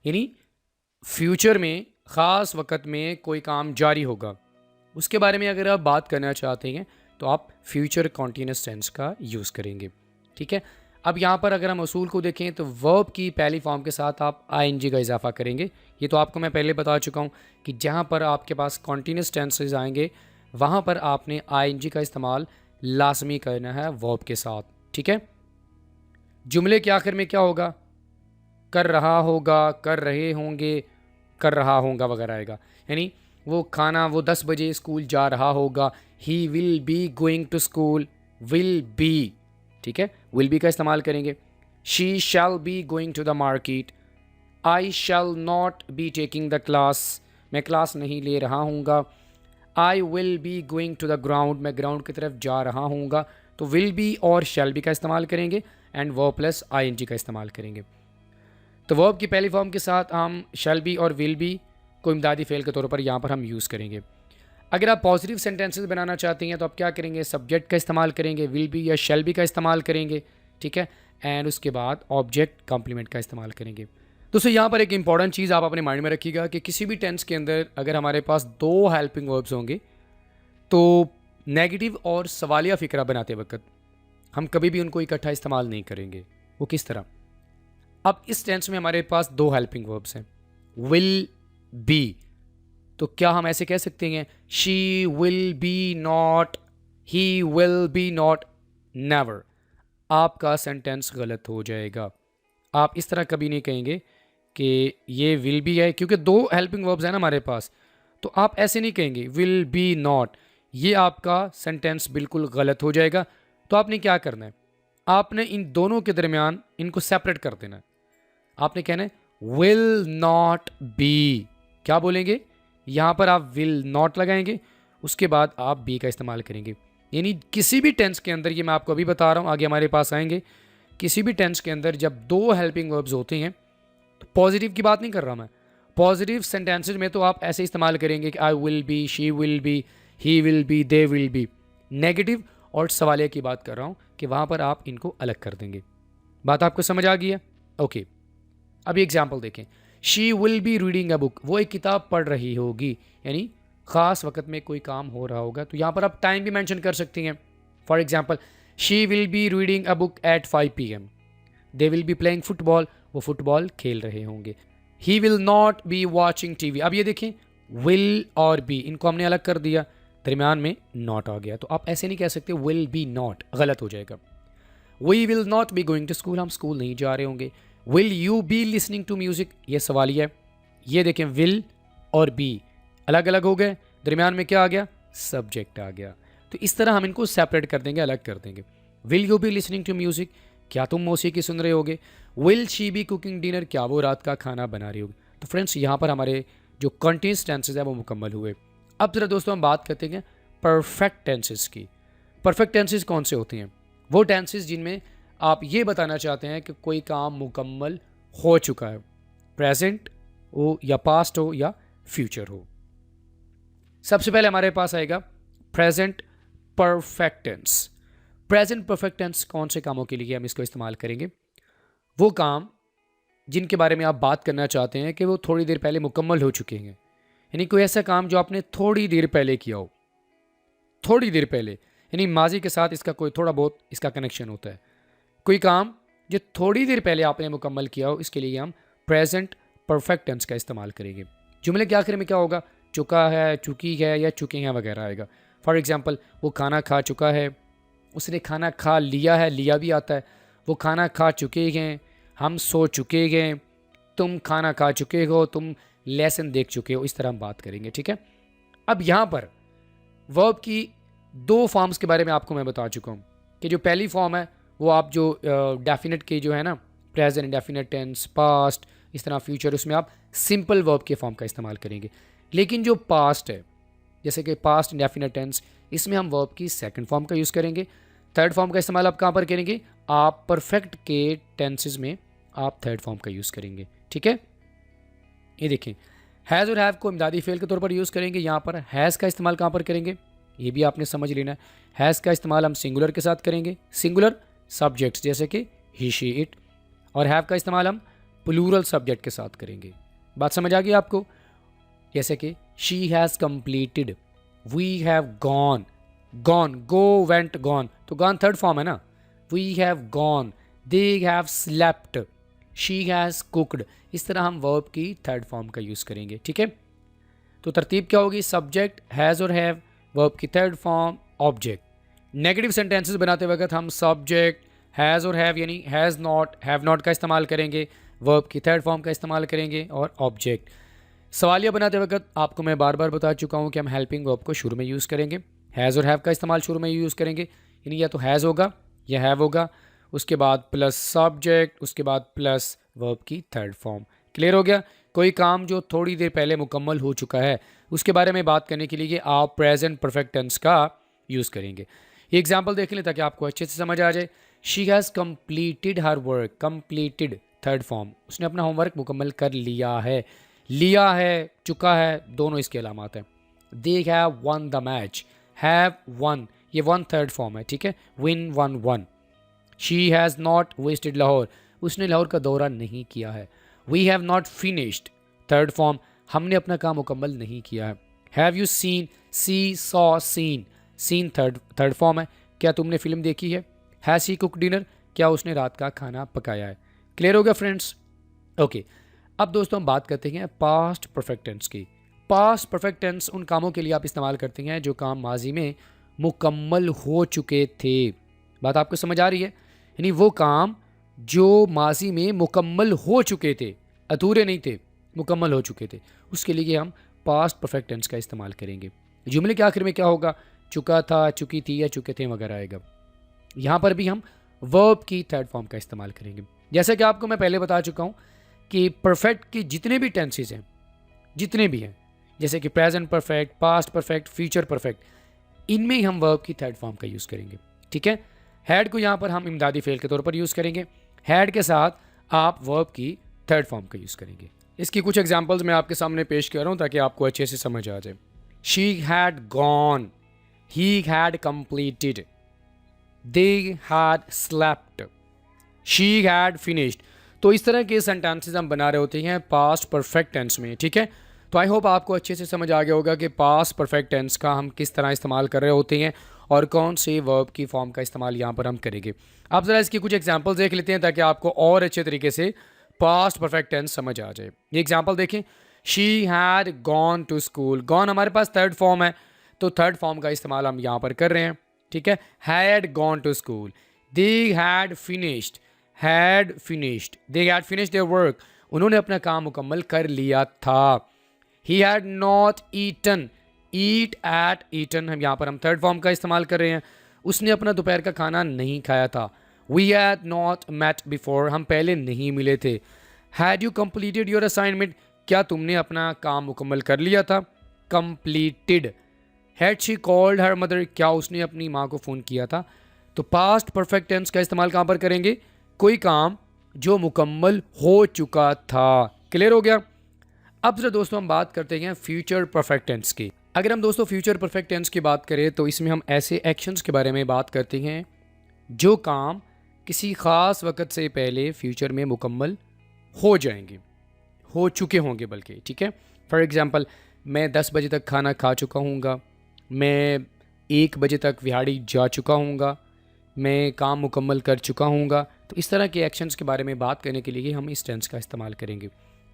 यानी फ्यूचर में ख़ास वक्त में कोई काम जारी होगा, उसके बारे में अगर आप बात करना चाहते हैं तो आप फ्यूचर कॉन्टिन्यूस टेंस का यूज़ करेंगे, ठीक है। अब यहाँ पर अगर हम असूल को देखें तो वर्ब की पहली फॉर्म के साथ आप आईएनजी का इजाफा करेंगे। ये तो आपको मैं पहले बता चुका हूँ कि जहाँ पर आपके पास कॉन्टिन्यूस टेंसेज आएंगे वहाँ पर आपने आईएनजी का इस्तेमाल लाजमी करना है वर्ब के साथ, ठीक है। जुमले के आखिर में क्या होगा? कर रहा होगा, कर रहे होंगे, कर रहा होगा वगैरह आएगा, यानी वो 10 बजे स्कूल जा रहा होगा। He will be going to school, will be, ठीक है, विल बी का इस्तेमाल करेंगे। She shall be going to the market, I shall not be taking the class, मैं क्लास नहीं ले रहा हूँगा। I will be going to the ground, मैं ग्राउंड की तरफ जा रहा हूँगा। तो विल बी और शैल बी का इस्तेमाल करेंगे एंड वर्ब प्लस आईएनजी का इस्तेमाल करेंगे। तो वर्ब की पहली फॉर्म के साथ हम शैल बी और विल बी को इमदादी फेल के तौर पर यहाँ पर हम यूज़ करेंगे। अगर आप पॉजिटिव सेंटेंसेस बनाना चाहते हैं तो आप क्या करेंगे? सब्जेक्ट का इस्तेमाल करेंगे, विल बी या शैल बी का इस्तेमाल करेंगे, ठीक है, एंड उसके बाद ऑब्जेक्ट कॉम्प्लीमेंट का इस्तेमाल करेंगे। दोस्तों यहाँ पर एक इंपॉर्टेंट चीज़ आप अपने माइंड में रखिएगा कि किसी भी टेंस के अंदर अगर हमारे पास 2 हेल्पिंग वर्ब्स होंगे तो नेगेटिव और सवालिया फ़िक्रा बनाते वक्त हम कभी भी उनको इकट्ठा इस्तेमाल नहीं करेंगे। वो किस तरह? अब इस टेंस में हमारे पास 2 हेल्पिंग वर्ब्स हैं, विल बी, तो क्या हम ऐसे कह सकते हैं she will B not, he will B not? Never, आपका सेंटेंस गलत हो जाएगा। आप इस तरह कभी नहीं कहेंगे कि ये विल बी है, क्योंकि दो हेल्पिंग वर्ब्स हैं ना हमारे पास, तो आप ऐसे नहीं कहेंगे विल बी नॉट, ये आपका सेंटेंस बिल्कुल गलत हो जाएगा। तो आपने क्या करना है, आपने इन दोनों के दरमियान इनको सेपरेट कर देना है। आपने कहना है विल नॉट बी, क्या बोलेंगे, यहाँ पर आप विल नॉट लगाएंगे, उसके बाद आप बी का इस्तेमाल करेंगे। यानी किसी भी टेंस के अंदर, ये मैं आपको अभी बता रहा हूँ, आगे हमारे पास आएंगे, किसी भी टेंस के अंदर जब दो हेल्पिंग वर्ब्स होते हैं, तो पॉजिटिव की बात नहीं कर रहा मैं, पॉजिटिव सेंटेंसेज में तो आप ऐसे इस्तेमाल करेंगे कि आई will B, she will B, he will B, they will B. Negative और सवालिया की बात कर रहा हूँ कि वहाँ पर आप इनको अलग कर देंगे। बात आपको समझ आ गई है? ओके, अभी एग्जाम्पल देखें। She will be reading a book, वो एक किताब पढ़ रही होगी, यानी ख़ास वक्त में कोई काम हो रहा होगा, तो यहाँ पर आप टाइम भी मेंशन कर सकती हैं। For example, she will be reading a book at 5 PM, they will be playing football, वो फुटबॉल खेल रहे होंगे। He will not be watching TV, अब ये देखें विल और बी इनको हमने अलग कर दिया, दरमियान में नॉट आ गया, तो आप ऐसे नहीं कह सकते विल बी नॉट, गलत हो जाएगा। We will not be going to school, हम स्कूल नहीं जा रहे होंगे। Will you be listening to music, ये सवालिया है। ये देखें विल और बी अलग अलग हो गए, दरमियान में क्या आ गया, सब्जेक्ट आ गया। तो इस तरह हम इनको सेपरेट कर देंगे, अलग कर देंगे। Will you be listening to music, क्या तुम मौसीकी सुन रहे होगे। Will she be cooking dinner, क्या वो रात का खाना बना रही होगी। तो फ्रेंड्स, यहाँ पर हमारे जो कंटिन्यूस टेंसेज है वो मुकम्मल हुए। अब जरा दोस्तों हम बात करते हैं परफेक्ट टेंसेस की। परफेक्ट टेंसेस कौन से होते हैं? वो टेंसेस जिनमें आप ये बताना चाहते हैं कि कोई काम मुकम्मल हो चुका है, प्रेजेंट हो या पास्ट हो या फ्यूचर हो। सबसे पहले हमारे पास आएगा present perfect tense. Present perfect tense कौन से कामों के लिए हम इसको इस्तेमाल करेंगे? वो काम जिनके बारे में आप बात करना चाहते हैं कि वो थोड़ी देर पहले मुकम्मल हो चुके हैं, यानी कोई ऐसा काम जो आपने थोड़ी देर पहले किया हो, थोड़ी देर पहले, यानी माजी के साथ इसका कोई थोड़ा बहुत इसका कनेक्शन होता है। कोई काम जो थोड़ी देर पहले आपने मुकम्मल किया हो, इसके लिए हम प्रेजेंट परफेक्ट टेंस का इस्तेमाल करेंगे। जुमले के आखिर में क्या होगा, चुका है, चुकी है या चुके हैं वगैरह आएगा। फॉर एग्जाम्पल, वो खाना खा चुका है, उसने खाना खा लिया है, लिया भी आता है। वो खाना खा चुके हैं, हम सो चुके हैं, तुम खाना खा चुके हो, तुम लेसन देख चुके हो, इस तरह हम बात करेंगे। ठीक है, अब यहाँ पर वर्ब की दो फॉर्म्स के बारे में आपको मैं बता चुका हूँ कि जो पहली फॉर्म है वो आप जो डेफिनेट के जो है ना, प्रेजेंट, डेफिनेट टेंस, पास्ट, इस तरह फ्यूचर, उसमें आप सिंपल वर्ब के फॉर्म का इस्तेमाल करेंगे। लेकिन जो पास्ट है, जैसे कि पास्ट इंडेफिनेट टेंस, इसमें हम वर्ब की सेकंड फॉर्म का यूज़ करेंगे। थर्ड फॉर्म का इस्तेमाल आप कहाँ पर करेंगे? आप परफेक्ट के टेंसेज में आप थर्ड फॉर्म का यूज़ करेंगे। ठीक है, ये देखें, हैज़ और हैव को इमदादी फेल के तौर पर यूज़ करेंगे। यहाँ पर हैज़ का इस्तेमाल कहाँ पर करेंगे, ये भी आपने समझ लेना है। हैज़ का इस्तेमाल हम सिंगुलर के साथ करेंगे, सिंगुलर सब्जेक्ट्स जैसे कि ही, शी, इट, और हैव का इस्तेमाल हम प्लूरल सब्जेक्ट के साथ करेंगे। बात समझ आ गई आपको? जैसे कि she has completed, we have gone, gone, go, went, gone, तो गॉन थर्ड फॉर्म है ना। We have gone, they have slept, she has cooked, इस तरह हम वर्ब की थर्ड फॉर्म का यूज़ करेंगे। ठीक है, तो तरतीब क्या होगी? सब्जेक्ट, हैज़ और हैव, वर्ब की third form, object. Negative sentences बनाते वक्त हम सब्जेक्ट, हैज़ और हैव यानी हैज़ नॉट, हैव नॉट का इस्तेमाल करेंगे, वर्ब की थर्ड फॉर्म का इस्तेमाल करेंगे और ऑब्जेक्ट। सवालिया बनाते वक्त आपको मैं बार बार बता चुका हूँ कि हम हेल्पिंग वर्ब को शुरू में यूज़ करेंगे, हैज़ और हैव का इस्तेमाल शुरू में यूज़ करेंगे, यानी या तो हैज़ होगा या हैव होगा, उसके बाद प्लस सब्जेक्ट, उसके बाद प्लस वर्ब की थर्ड फॉर्म। क्लियर हो गया? कोई काम जो थोड़ी देर पहले मुकम्मल हो चुका है, उसके बारे में बात करने के लिए आप प्रेजेंट परफेक्ट टेंस का यूज़ करेंगे। ये एग्जाम्पल देख लें ताकि आपको अच्छे से समझ आ जाए। She has completed her work, completed third form, उसने अपना होमवर्क मुकम्मल कर लिया है। लिया है, चुका है, दोनों इसके अलामात हैं। They have won the match, have won, ये वन थर्ड फॉर्म है। ठीक है, win, won, won. She has not visited Lahore, उसने लाहौर का दौरा नहीं किया है। We have not finished, third form, हमने अपना काम मुकम्मल नहीं किया है। Have you seen, see, saw, seen, seen third form है, क्या तुमने फिल्म देखी है। हैज़ ही कुक डिनर, क्या उसने रात का खाना पकाया है। क्लियर हो गया फ्रेंड्स? ओके, अब दोस्तों हम बात करते हैं पास्ट परफेक्ट टेंस की। पास्ट परफेक्ट टेंस उन कामों के लिए आप इस्तेमाल करते हैं जो काम माजी में मुकम्मल हो चुके थे। बात आपको समझ आ रही है? यानी वो काम जो माजी में मुकम्मल हो चुके थे, अधूरे नहीं थे, मुकम्मल हो चुके थे, उसके लिए हम पास्ट परफेक्ट टेंस का इस्तेमाल करेंगे। जुमले के आखिर में क्या होगा, चुका था, चुकी थी या चुके थे वगैरह आएगा। यहाँ पर भी हम वर्ब की थर्ड फॉर्म का इस्तेमाल करेंगे। जैसा कि आपको मैं पहले बता चुका हूँ कि परफेक्ट के जितने भी टेंसेज हैं, जितने भी हैं, जैसे कि present perfect, past perfect, future perfect, इनमें ही हम वर्ब की थर्ड फॉर्म का यूज़ करेंगे। ठीक है, हैड को यहाँ पर हम इमदादी फेल के तौर पर यूज़ करेंगे, हैड के साथ आप वर्ब की थर्ड फॉर्म का यूज़ करेंगे। इसकी कुछ एग्जांपल्स मैं आपके सामने पेश कर रहा हूँ ताकि आपको अच्छे से समझ आ जाए। She had gone, he had completed, they had slept, she had finished. तो इस तरह के सेंटेंसेस हम बना रहे होते हैं पास्ट परफेक्ट टेंस में। ठीक है, तो आई होप आपको अच्छे से समझ आ गया होगा कि पास्ट परफेक्ट टेंस का हम किस तरह इस्तेमाल कर रहे होते हैं और कौन से वर्ब की फॉर्म का इस्तेमाल यहाँ पर हम करेंगे। आप ज़रा इसकी कुछ एग्जांपल्स देख लेते हैं ताकि आपको और अच्छे तरीके से पास्ट परफेक्ट टेंस समझ आ जाए। ये एग्जांपल देखें, she had gone to school. Gone हमारे पास थर्ड फॉर्म है, तो थर्ड फॉर्म का इस्तेमाल हम यहाँ पर कर रहे हैं। ठीक है, had gone to school, they had finished, had finished, they had finished their work, उन्होंने अपना काम मुकम्मल कर लिया था। He had not eaten, eat ate eaten, हम यहाँ पर हम थर्ड फॉर्म का इस्तेमाल कर रहे हैं, उसने अपना दोपहर का खाना नहीं खाया था। We had not met before, हम पहले नहीं मिले थे। Had you completed your assignment, क्या तुमने अपना काम मुकम्मल कर लिया था, completed. Had she called her mother, क्या उसने अपनी माँ को फ़ोन किया था। तो पास्ट परफेक्ट टेंस का इस्तेमाल कहाँ पर करेंगे, कोई काम जो मुकम्मल हो चुका था। क्लियर हो गया। अब जरा दोस्तों हम बात करते हैं फ्यूचर परफेक्ट टेंस की। अगर हम दोस्तों फ्यूचर परफेक्ट टेंस की बात करें तो इसमें हम ऐसे एक्शंस के बारे में बात करते हैं जो काम किसी ख़ास वक्त से पहले फ्यूचर में मुकम्मल हो जाएंगे, हो चुके होंगे बल्कि। ठीक है, फॉर एग्ज़ाम्पल मैं 10 बजे तक खाना खा चुका हूँगा, मैं 1 बजे तक विहाड़ी जा चुका हूँगा, मैं काम मुकम्मल कर चुका हूँगा। तो इस तरह के एक्शंस के बारे में बात करने के लिए हम इस टेंस का इस्तेमाल करेंगे।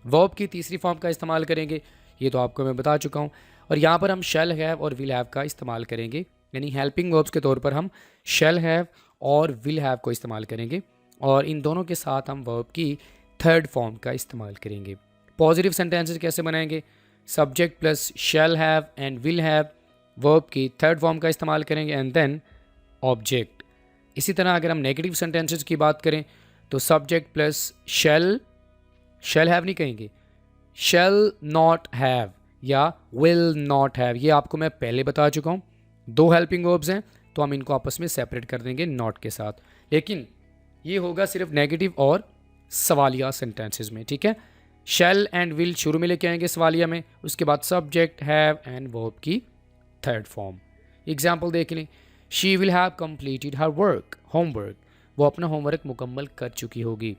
वर्ब की तीसरी फॉर्म का इस्तेमाल करेंगे, ये तो आपको मैं बता चुका हूँ। और यहाँ पर हम शैल हैव और विल हैव का इस्तेमाल करेंगे, यानी हेल्पिंग वर्ब्स के तौर पर हम शैल हैव और विल हैव को इस्तेमाल करेंगे और इन दोनों के साथ हम वर्ब की थर्ड फॉर्म का इस्तेमाल करेंगे। पॉजिटिव सेंटेंसेस कैसे बनाएंगे, subject plus shall have and will have, verb की थर्ड फॉर्म का इस्तेमाल करेंगे एंड देन ऑब्जेक्ट। इसी तरह अगर हम नेगेटिव सेंटेंसेस की बात करें तो सब्जेक्ट प्लस शैल हैव नहीं कहेंगे, शैल नॉट हैव या विल नॉट हैव, ये आपको मैं पहले बता चुका हूँ। दो हेल्पिंग वर्ब्स हैं तो हम इनको आपस में सेपरेट कर देंगे नॉट के साथ, लेकिन ये होगा सिर्फ नेगेटिव और सवालिया सेंटेंसेस में। ठीक है, शैल एंड विल शुरू में लेके आएंगे सवालिया में, उसके बाद सब्जेक्ट हैव एंड वर्ब की थर्ड फॉर्म। एग्जाम्पल देख लें, she will have completed her work, homework, वो अपना होमवर्क मुकम्मल कर चुकी होगी।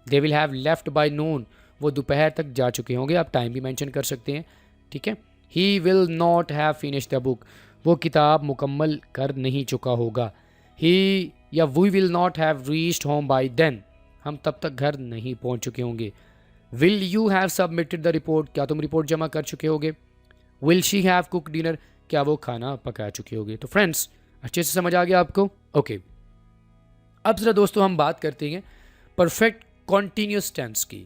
दे will have left by noon, वो दोपहर तक जा चुके होंगे, आप टाइम भी मेंशन कर सकते हैं। ठीक है, he will not have finish the book, वो किताब मुकम्मल कर नहीं चुका होगा। ही या we will not have reached home by then, हम तब तक घर नहीं पहुंच चुके होंगे। Will you have submitted the report, क्या तुम रिपोर्ट जमा कर चुके होगे। Will she have cook dinner, क्या वो खाना पका चुके होगे। तो फ्रेंड्स अच्छे से समझ आ गया आपको। ओके, अब जरा दोस्तों हम बात करते हैं परफेक्ट कॉन्टीन्यूस टेंस की।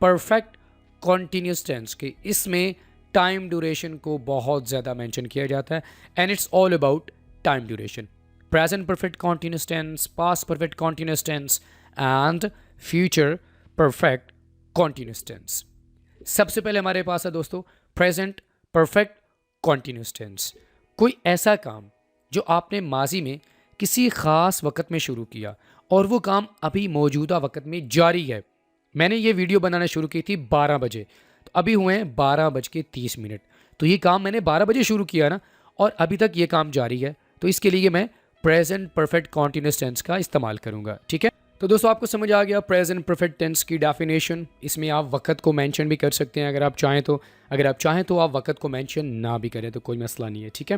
परफेक्ट कॉन्टीन्यूस टेंस की, इसमें टाइम ड्यूरेशन को बहुत ज़्यादा मेंशन किया जाता है and it's all about time duration. Present perfect continuous tense, past perfect continuous tense and future perfect continuous tense. सबसे पहले हमारे पास है दोस्तों प्रेजेंट परफेक्ट कॉन्टीन्यूस टेंस। कोई ऐसा काम जो आपने माजी में किसी ख़ास वक्त में शुरू किया और वो काम अभी मौजूदा वक्त में जारी है। मैंने ये वीडियो बनाना शुरू की थी 12 बजे, तो अभी हुए हैं 12:30। तो ये काम मैंने 12 बजे शुरू किया ना, और अभी तक ये काम जारी है, तो इसके लिए मैं प्रेजेंट परफेक्ट कॉन्टीन्यूस टेंस का इस्तेमाल करूंगा। ठीक है, तो दोस्तों आपको समझ आ गया प्रेजेंट परफेक्ट टेंस की डेफिनेशन। इसमें आप वक्त को मेंशन भी कर सकते हैं अगर आप चाहें तो, अगर आप चाहें तो आप वक्त को मेंशन ना भी करें तो कोई मसला नहीं है। ठीक है,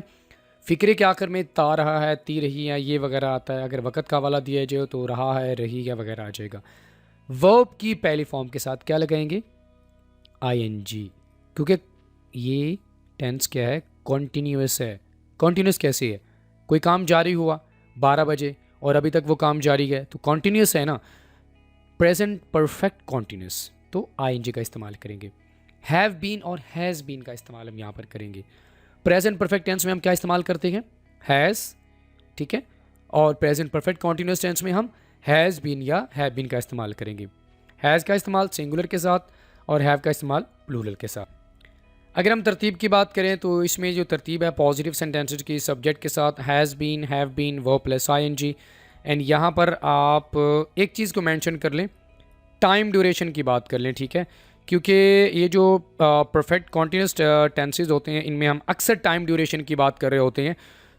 फ़िक्रे के आखिर में ता रहा है, ती रही है, ये वगैरह आता है। अगर वक्त का हवाला दिया जाए तो रहा है, रही है वगैरह आ जाएगा। वर्ब की पहली फॉर्म के साथ क्या लगाएंगे, आईएनजी, क्योंकि ये टेंस क्या है, कॉन्टीन्यूअस है। कॉन्टीन्यूअस कैसे है, कोई काम जारी हुआ 12 बजे और अभी तक वो काम जारी है, तो कॉन्टीन्यूअस है ना। प्रेजेंट परफेक्ट कॉन्टीन्यूअस, तो आईएनजी का इस्तेमाल करेंगे। हैव बीन और हैज़ बीन का इस्तेमाल हम यहाँ पर करेंगे। प्रेजेंट परफेक्ट टेंस में हम क्या इस्तेमाल करते हैं? हैज़, ठीक है। और प्रेजेंट परफेक्ट कॉन्टिन्यूस टेंस में हम हैज़ बीन या हैव बीन का इस्तेमाल करेंगे। हैज़ का इस्तेमाल सिंगुलर के साथ और हैव का इस्तेमाल प्लूरल के साथ। अगर हम तरतीब की बात करें तो इसमें जो तरतीब है पॉजिटिव सेंटेंसेज की सब्जेक्ट के साथ has been, have been, verb plus ING. And यहाँ पर आप एक चीज़ को मेंशन कर लें, टाइम ड्यूरेशन की बात कर लें, ठीक है। क्योंकि ये जो परफेक्ट कॉन्टिन्यूस टेंसेज होते हैं इनमें हम अक्सर टाइम ड्यूरेशन की बात कर रहे होते हैं,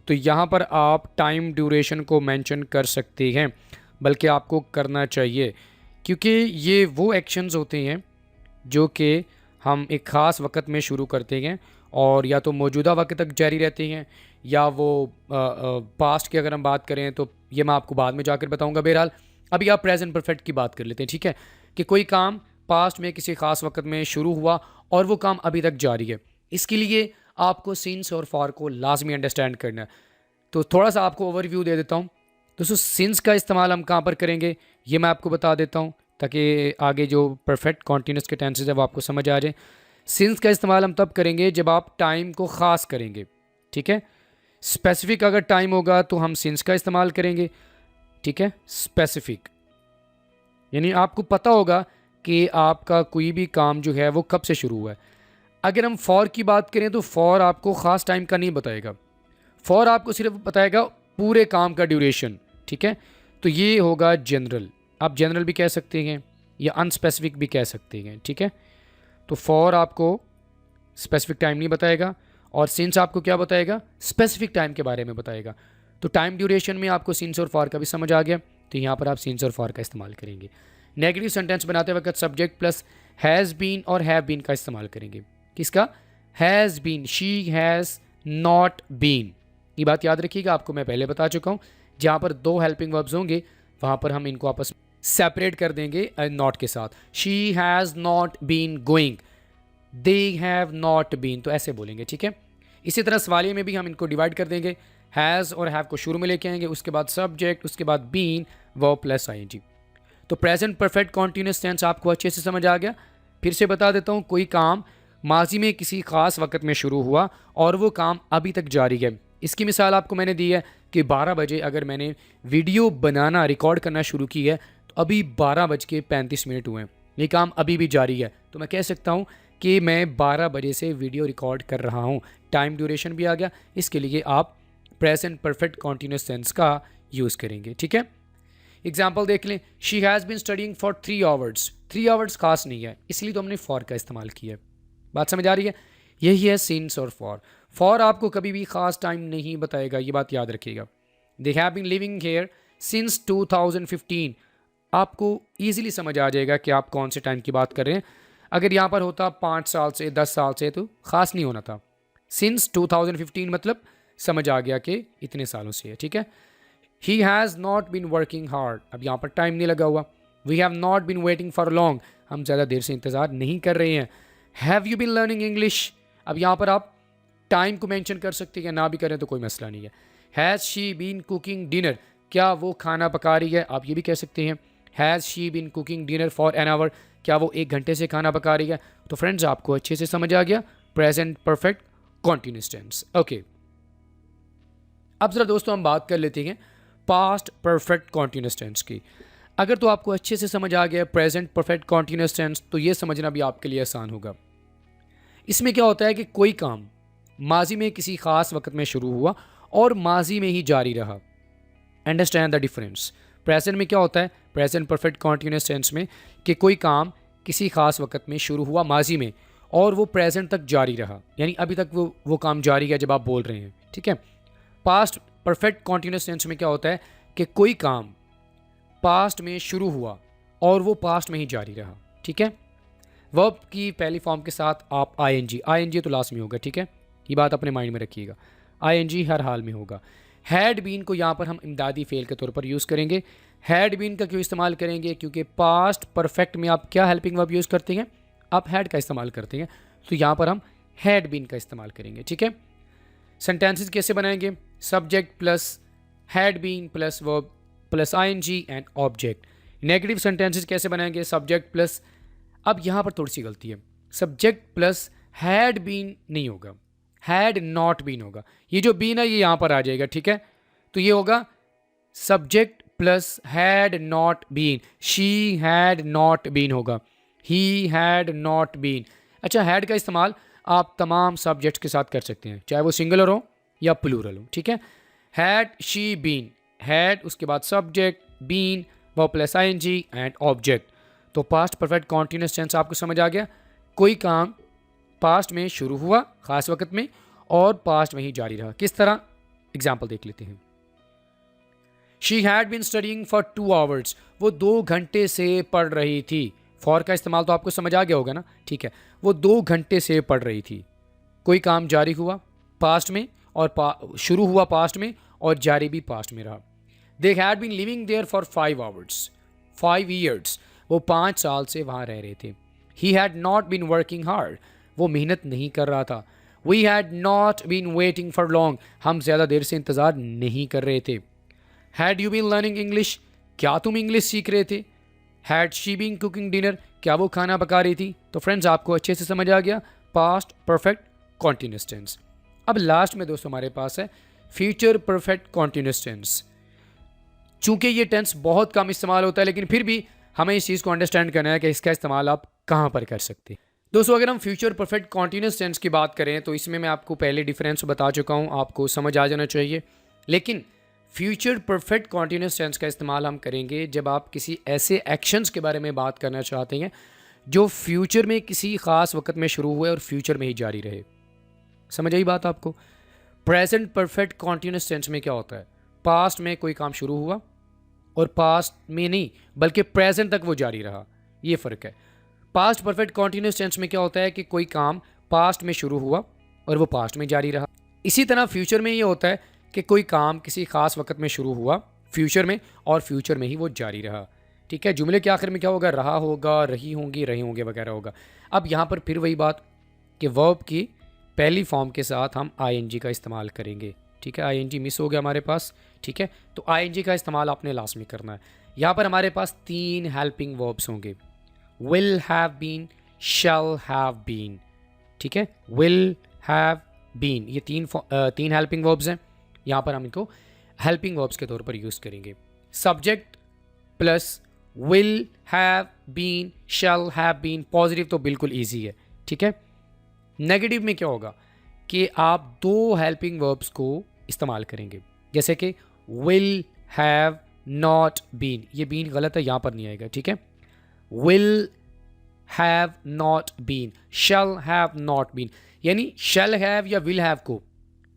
तो यहाँ पर आप टाइम ड्यूरेशन को मेंशन कर सकते हैं, बल्कि आपको करना चाहिए, क्योंकि ये वो एक्शंस होते हैं जो कि हम एक ख़ास वक्त में शुरू करते हैं और या तो मौजूदा वक्त तक जारी रहते हैं या वो पास्ट की अगर हम बात करें तो ये मैं आपको बाद में जाकर बताऊंगा। बहरहाल अभी आप प्रेजेंट परफेक्ट की बात कर लेते हैं, ठीक है, कि कोई काम पास्ट में किसी ख़ास वक्त में शुरू हुआ और वो काम अभी तक जारी है। इसके लिए आपको सिंस और फॉर को लाजमी अंडरस्टैंड करना है। तो थोड़ा सा आपको ओवरव्यू दे देता हूँ। दोस्तों सिंस का इस्तेमाल हम कहाँ पर करेंगे ये मैं आपको बता देता हूँ, ताकि आगे जो परफेक्ट कॉन्टिन्यूस के टेंसेज है वो आपको समझ आ जाए। सिंस का इस्तेमाल हम तब करेंगे जब आप टाइम को ख़ास करेंगे, ठीक है। स्पेसिफिक अगर टाइम होगा तो हम सिंस का इस्तेमाल करेंगे, ठीक है। स्पेसिफिक यानी आपको पता होगा कि आपका कोई भी काम जो है वो कब से शुरू हुआ है। अगर हम फॉर की बात करें तो फॉर आपको ख़ास टाइम का नहीं बताएगा, फॉर आपको सिर्फ बताएगा पूरे काम का ड्यूरेशन, ठीक है। तो ये होगा जनरल, आप जनरल भी कह सकते हैं या अनस्पेसिफिक भी कह सकते हैं, ठीक है। तो फॉर आपको स्पेसिफिक टाइम नहीं बताएगा और सिंस आपको क्या बताएगा? स्पेसिफिक टाइम के बारे में बताएगा। तो टाइम ड्यूरेशन में आपको सिंस और फॉर का भी समझ आ गया, तो यहाँ पर आप सिंस और फॉर का इस्तेमाल करेंगे। नेगेटिव सेंटेंस बनाते वक्त सब्जेक्ट प्लस हैज़ बीन और हैव बीन का इस्तेमाल करेंगे। किसका? Has been, she has not been. ये बात याद रखिएगा, आपको मैं पहले बता चुका हूँ, जहाँ पर दो हेल्पिंग वर्ब्स होंगे वहाँ पर हम इनको आपस में सेपरेट कर देंगे नॉट के साथ। She has not been going, they have not been, तो ऐसे बोलेंगे, ठीक है। इसी तरह सवालिये में भी हम इनको डिवाइड कर देंगे, हैज़ और हैव को शुरू में लेके आएंगे, उसके बाद सब्जेक्ट, उसके बाद बीन, वर्ब प्लस आईएनजी। तो प्रेजेंट परफेक्ट कॉन्टिन्यूस टेंस आपको अच्छे से समझ आ गया। फिर से बता देता हूँ, कोई काम माजी में किसी ख़ास वक्त में शुरू हुआ और वो काम अभी तक जारी है। इसकी मिसाल आपको मैंने दी है कि 12 बजे अगर मैंने वीडियो बनाना रिकॉर्ड करना शुरू की है तो अभी 12:35 हुए हैं, ये काम अभी भी जारी है, तो मैं कह सकता हूँ कि मैं 12 बजे से वीडियो रिकॉर्ड कर रहा हूँ। टाइम ड्यूरेशन भी आ गया, इसके लिए आप प्रेजेंट परफेक्ट कॉन्टिन्यूस टेंस का यूज़ करेंगे, ठीक है। एग्जाम्पल देख लें, she has been studying for 3 hours. 3 hours खास नहीं है, इसलिए तो हमने फॉर का इस्तेमाल किया है। बात समझ आ रही है? यही है सिंस और फॉर। फॉर आपको कभी भी ख़ास टाइम नहीं बताएगा, ये बात याद रखिएगा। They have been living here since 2015, आपको ईजिली समझ आ जाएगा कि आप कौन से टाइम की बात कर रहे हैं। अगर यहाँ पर होता 5 साल से 10 साल से तो ख़ास नहीं होना था। सिंस 2015 मतलब समझ आ गया कि इतने सालों से है, ठीक है। He has not been working hard, अब यहाँ पर टाइम नहीं लगा हुआ। We have not been waiting for long, हम ज़्यादा देर से इंतज़ार नहीं कर रहे हैं। Have you been learning English, अब यहाँ पर आप टाइम को मेंशन कर सकते हैं, ना भी करें तो कोई मसला नहीं है। Has she been cooking dinner, क्या वो खाना पका रही है, आप ये भी कह सकते हैं। Has she been cooking dinner for an hour, क्या वो 1 घंटे से खाना पका रही है। तो फ्रेंड्स आपको अच्छे से समझ आ गया present perfect continuous tense, okay. अब ज़रा दोस्तों हम बात कर लेते हैं पास्ट परफेक्ट कॉन्टिन्यूस टेंस की। अगर तो आपको अच्छे से समझ आ गया प्रेजेंट परफेक्ट कॉन्टिन्यूस टेंस, तो ये समझना भी आपके लिए आसान होगा। इसमें क्या होता है कि कोई काम माजी में किसी ख़ास वक्त में शुरू हुआ और माजी में ही जारी रहा। Understand the difference. प्रेजेंट में क्या होता है, प्रेजेंट परफेक्ट कॉन्टिन्यूस टेंस में, कि कोई काम किसी ख़ास वक्त में शुरू हुआ माजी में और वो प्रेजेंट तक जारी रहा, यानी अभी तक वो काम जारी है जब आप बोल रहे हैं, ठीक है। पास्ट परफेक्ट कॉन्टिन्यूस टेंस में क्या होता है कि कोई काम पास्ट में शुरू हुआ और वो पास्ट में ही जारी रहा, ठीक है। वर्ब की पहली फॉर्म के साथ आप आईएनजी तो लास्ट में होगा, ठीक है, ये बात अपने माइंड में रखिएगा। आईएनजी हर हाल में होगा। हैड बीन को यहाँ पर हम इमदादी फेल के तौर पर यूज़ करेंगे। हैड बीन का क्यों इस्तेमाल करेंगे? क्योंकि पास्ट परफेक्ट में आप क्या हेल्पिंग वर्ब यूज़ करते हैं? आप हैड का इस्तेमाल करते हैं, तो यहाँ पर हम हैड बीन का इस्तेमाल करेंगे, ठीक है। सेंटेंसेस कैसे बनाएंगे? Subject plus had been plus verb plus ING and object. Negative sentences कैसे बनाएंगे? सब्जेक्ट प्लस अब यहाँ पर थोड़ी सी गलती है, सब्जेक्ट प्लस हैड बीन नहीं होगा, हैड नॉट बीन होगा। ये जो बीन है ये यहाँ पर आ जाएगा, ठीक है। तो ये होगा subject plus had not been, she had not been होगा, ही हैड नॉट बीन। अच्छा, हैड का इस्तेमाल आप तमाम सब्जेक्ट्स के साथ कर सकते हैं, चाहे वो सिंगुलर हो या प्लूरल हो, ठीक है। हैड शी बीन, हैड उसके बाद subject, been verb plus ING and object. तो पास्ट परफेक्ट कॉन्टिन्यूअस टेंस आपको समझ आ गया। कोई काम पास्ट में शुरू हुआ खास वक्त में और पास्ट में ही जारी रहा। किस तरह, एग्जाम्पल देख लेते हैं। She had been studying for 2 hours, वो 2 घंटे से पढ़ रही थी। फॉर का इस्तेमाल तो आपको समझ आ गया होगा ना, ठीक है। वो 2 घंटे से पढ़ रही थी। कोई काम जारी हुआ पास्ट में और शुरू हुआ पास्ट में और जारी भी पास्ट में रहा। They had been living there for 5 hours, 5 years, वो 5 साल से वहाँ रह रहे थे। He had not been working hard, वो मेहनत नहीं कर रहा था। We had not been waiting for long, हम ज़्यादा देर से इंतज़ार नहीं कर रहे थे। Had you been learning English, क्या तुम इंग्लिश सीख रहे थे। Had she been cooking dinner, क्या वो खाना पका रही थी। तो फ्रेंड्स आपको अच्छे से समझ आ गया पास्ट परफेक्ट कॉन्टिन्यूअस टेंस। अब लास्ट में दोस्तों हमारे पास है फ्यूचर परफेक्ट कॉन्टिन्यूअस टेंस। चूंकि ये टेंस बहुत कम इस्तेमाल होता है, लेकिन फिर भी हमें इस चीज़ को अंडरस्टैंड करना है कि इसका इस्तेमाल आप कहाँ पर कर सकते हैं। दोस्तों अगर हम फ्यूचर परफेक्ट कॉन्टिन्यूअस टेंस की बात करें तो इसमें मैं आपको पहले डिफरेंस बता चुका हूँ, आपको समझ आ जाना चाहिए। लेकिन फ्यूचर परफेक्ट कॉन्टिन्यूअस टेंस का इस्तेमाल हम करेंगे जब आप किसी ऐसे एक्शंस के बारे में बात करना चाहते हैं जो फ्यूचर में किसी ख़ास वक्त में शुरू हुए और फ्यूचर में ही जारी रहे। समझ आई बात आपको। प्रेजेंट परफेक्ट कॉन्टिन्यूअस टेंस में क्या होता है, पास्ट में कोई काम शुरू हुआ और पास्ट में नहीं बल्कि प्रेजेंट तक वो जारी रहा, ये फ़र्क है। पास्ट परफेक्ट कॉन्टिन्यूअस टेंस में क्या होता है कि कोई काम पास्ट में शुरू हुआ और वो पास्ट में जारी रहा। इसी तरह फ्यूचर में ये होता है कि कोई काम किसी खास वक्त में शुरू हुआ फ्यूचर में और फ्यूचर में ही वो जारी रहा, ठीक है। जुमले के आखिर में क्या होगा, रहा होगा, रही होंगी, रहे होंगे वगैरह होगा। अब यहाँ पर फिर वही बात कि वर्ब की पहली फॉर्म के साथ हम आईएनजी का इस्तेमाल करेंगे, ठीक है। आईएनजी मिस हो गया हमारे पास, ठीक है। तो आईएनजी का इस्तेमाल आपने लास्ट में करना है। यहाँ पर हमारे पास 3 हेल्पिंग वर्ब्स होंगे, will have been, shall have been, ठीक है। विल हैव बीन, ये 3 हेल्पिंग वर्ब्स हैं। यहाँ पर हम इनको हेल्पिंग वर्ब्स के तौर पर यूज़ करेंगे। Subject plus will have been, shall have been, positive तो बिल्कुल ईजी है, ठीक है। नेगेटिव में क्या होगा कि आप 2 हेल्पिंग वर्ब्स को इस्तेमाल करेंगे, जैसे कि विल हैव नॉट बीन, ये बीन गलत है, यहाँ पर नहीं आएगा, ठीक है। Will have not been, shall have not been, यानी शैल हैव या विल हैव को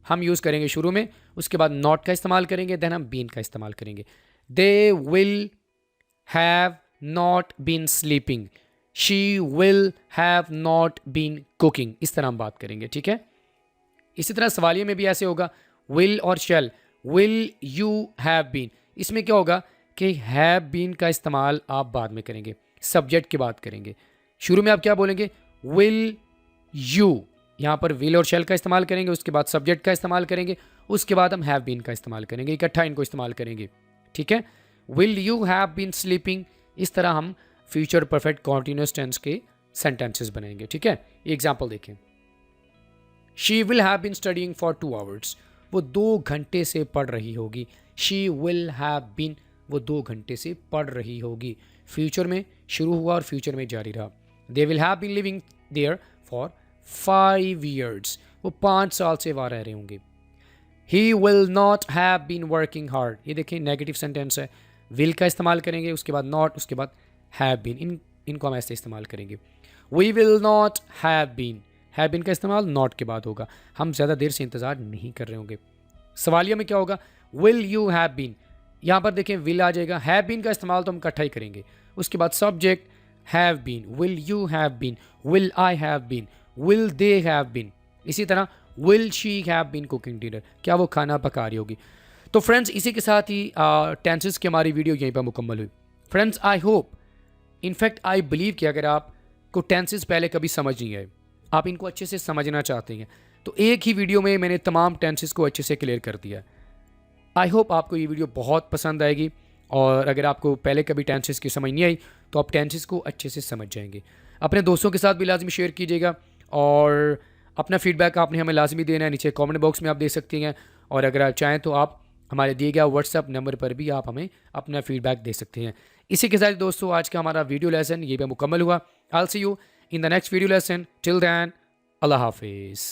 हम यूज़ करेंगे शुरू में, उसके बाद नॉट का इस्तेमाल करेंगे, देन हम बीन का इस्तेमाल करेंगे। They will have not been sleeping, she will have not been cooking, इस तरह हम बात करेंगे, ठीक है। इसी तरह सवालिये में भी ऐसे होगा, विल और शैल, विल यू हैव बीन, इसमें क्या होगा कि हैव बीन का इस्तेमाल आप बाद में करेंगे, सब्जेक्ट की बात करेंगे। शुरू में आप क्या बोलेंगे, विल यू, यहाँ पर विल और शैल का इस्तेमाल करेंगे, उसके बाद सब्जेक्ट का इस्तेमाल करेंगे, उसके बाद हम हैव बीन का इस्तेमाल करेंगे, इकट्ठा इनको इस्तेमाल करेंगे, ठीक है। Will you have been sleeping, इस तरह हम फ्यूचर परफेक्ट कॉन्टिन्यूअस टेंस के सेंटेंसेस बनाएंगे, ठीक है। एग्जाम्पल देखें, she will have been studying for 2 hours, वो 2 घंटे से पढ़ रही होगी। शी विल हैव बीन, वो 2 घंटे से पढ़ रही होगी, फ्यूचर में शुरू हुआ और फ्यूचर में जारी रहा। They will have been living there for 5 years, वो 5 साल से वहाँ रह रहे होंगे। He will not have been working hard, ये देखिए नेगेटिव सेंटेंस है, विल का इस्तेमाल करेंगे, उसके बाद नॉट, उसके बाद हैव बीन, इनको हम ऐसे इस्तेमाल करेंगे। We will not have been का इस्तेमाल नॉट के बाद होगा, हम ज़्यादा देर से इंतज़ार नहीं कर रहे होंगे। सवालिया में क्या होगा, विल यू हैव बीन, यहाँ पर देखें विल आ जाएगा, हैव बीन का इस्तेमाल तो हम इकट्ठा ही करेंगे, उसके बाद subject have been, will you have been, will I have been, will they have been, इसी तरह will she have been cooking dinner, क्या वो खाना पका रही होगी। तो फ्रेंड्स इसी के साथ ही टेंसेस की हमारी वीडियो यहीं पर मुकम्मल हुई। Friends I hope, in fact I believe कि अगर आपको टेंसेस पहले कभी समझ नहीं आए, आप इनको अच्छे से समझना चाहते हैं, तो एक ही वीडियो में मैंने तमाम टेंसेस को अच्छे से क्लियर कर दिया। आई होप आपको ये वीडियो बहुत पसंद आएगी, और अगर आपको पहले कभी टेंसेस की समझ नहीं आई तो आप टेंसेस को अच्छे से समझ जाएंगे। अपने दोस्तों के साथ भी लाजमी शेयर कीजिएगा और अपना फीडबैक आपने हमें लाजमी देना है, नीचे कमेंट बॉक्स में आप दे सकती हैं। और अगर आप चाहें तो आप हमारे दिए गए व्हाट्सएप नंबर पर भी आप हमें अपना फीडबैक दे सकते हैं। इसी के साथ दोस्तों आज का हमारा वीडियो लेसन ये भी मुकम्मल हुआ। I will see you in the next video lesson. Till then Allah हाफिज़।